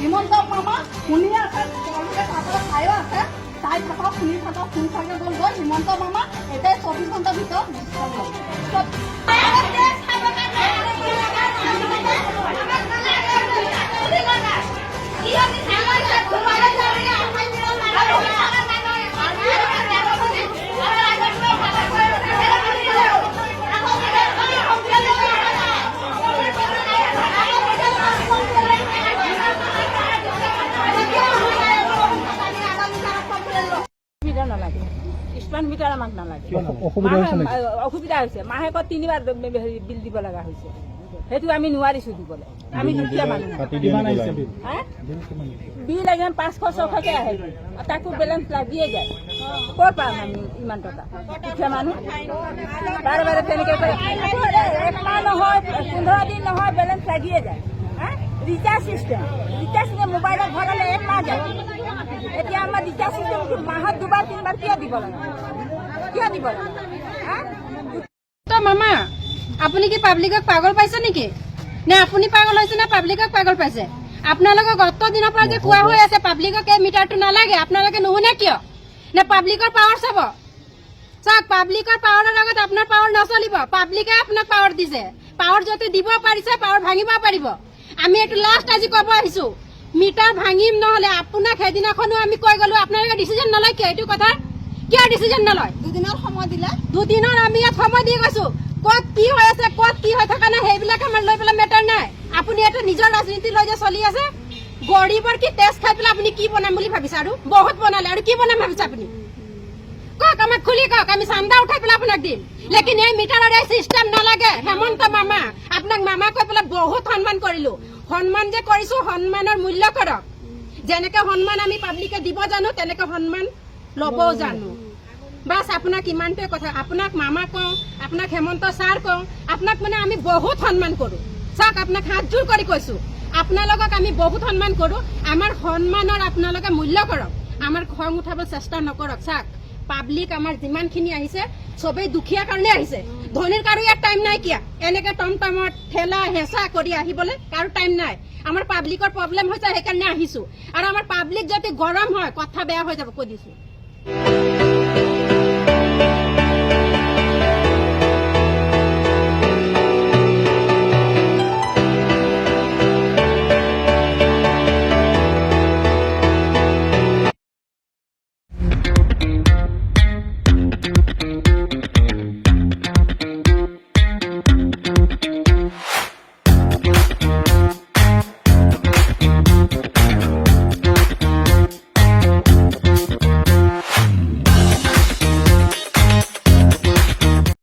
হিমন্ত মামা শুনি আছে, চাইও আছে, চাই থাকক, শুনি থাকক, শুনি থাকে গ'ল হিমন্ত মামা এতিয়া 24 ঘণ্টাৰ ভিতৰত মিটাৰ আমাক নালাগে। অসুবিধা হৈছে, মাহেকত 3বাৰ বিল দিব লগা হৈছে, সেইটো আমি নোৱাৰিছো দিবলৈ। আমি দুখীয়া মানুহ। বিল একদম 500-600কে আহে, তাকো বেলেঞ্চ লাগিয়ে যায়। ক'ৰ পাম আমি ইমান টকা? দুখীয়া মানুহ বাৰে বাৰে তেনেকৈ একমাহ নহয়, 15 দিন নহয়, বেলেঞ্চ লাগিয়ে যায়। ৰিচাৰ্জ চিষ্টেম, ৰিচাৰ্জ মোবাইলত ভৰালে একমাহ যায়। এতিয়া আমাৰ ৰিচাৰ্জ চিষ্টেমটো মাহত 2-3বাৰ কিয় দিব লাগে? মামা আপুনি কি পাব্লিকক পাগল পাইছে নেকি? নে আপুনি পাগল হৈছে নে পাব্লিকক পাগল পাইছে? আপোনালোকক অত দিনৰ পৰা যে কোৱা হৈ আছে পাব্লিকক এই মিটাৰটো নালাগে, আপোনালোকে নুশুনে কিয়? নে পাব্লিকৰ পাৱাৰ চাব? চাওক, পাব্লিকৰ পাৱাৰৰ লগত আপোনাৰ পাৱাৰ নচলিব। পাব্লিকে আপোনাক পাৱাৰ দিছে, পাৱাৰ যদি দিব পাৰিছে পাৱাৰ ভাঙিব পাৰিব। আমি এইটো লাষ্ট আজি ক'ব আহিছো, মিটাৰ ভাঙিম নহলে আপোনাক সেইদিনাখনো আমি কৈ গলো, আপোনালোকে ডিচিজন নলয় কিয়? এইটো কথা কিয় ডিচিজন নলয়? 2 দিনৰ সময় দিলে, 2 দিনৰ আমি ইয়াত সময় দি গৈছো। ক'ত কি হৈ আছে, ক'ত কি হৈ থকা নাই, সেইবিলাক আমাৰ লৈ পেলাই মেটাৰ নাই। আপুনি এটা নিজৰ ৰাজনীতি লৈ যে চলি আছে, গৰীবৰ কি তেজ খাই পেলাই আপুনি কি বনাম বুলি ভাবিছে? আৰু বহুত বনালে, আৰু কি বনাম ভাবিছে আপুনি? কওক, আমাক খুলি কওক, আমি চান্দা উঠাই পেলাই আপোনাক দিম। লেকিন এই মিটাৰৰ এই চিষ্টেম নালাগে। হেমন্ত মামা, আপোনাক মামা কৈ পেলাই বহুত সন্মান কৰিলো। সন্মান যে কৰিছো, সন্মানৰ মূল্য কৰক। যেনেকে সন্মান আমি পাব্লিকে দিব জানো, তেনেকে সন্মান ল'বও জানো। বাছ আপোনাক ইমানটোৱে কথা। আপোনাক মামা কওঁ, আপোনাক হেমন্ত ছাৰ কওঁ, আপোনাক মানে আমি বহুত সন্মান কৰো। চাওক, আপোনাক হাতযোৰ কৰি কৈছো, আপোনালোকক আমি বহুত সন্মান কৰো। আমাৰ সন্মানৰ আপোনালোকে মূল্য কৰক, আমাৰ খং উঠাব চেষ্টা নকৰক। চাওক, পাব্লিক আমাৰ যিমানখিনি আহিছে চবেই দুখীয়া কাৰণে আহিছে। ধনীৰ কাৰো ইয়াত টাইম নাই কিয়া? এনেকে টমটমত ঠেলা হেঁচা কৰি আহিবলৈ কাৰো টাইম নাই। আমাৰ পাব্লিকৰ প্ৰব্লেম হৈছে, সেইকাৰণে আহিছো। আৰু আমাৰ পাব্লিক যদি গৰম হয়, কথা বেয়া হৈ যাব, কৈ দিছো।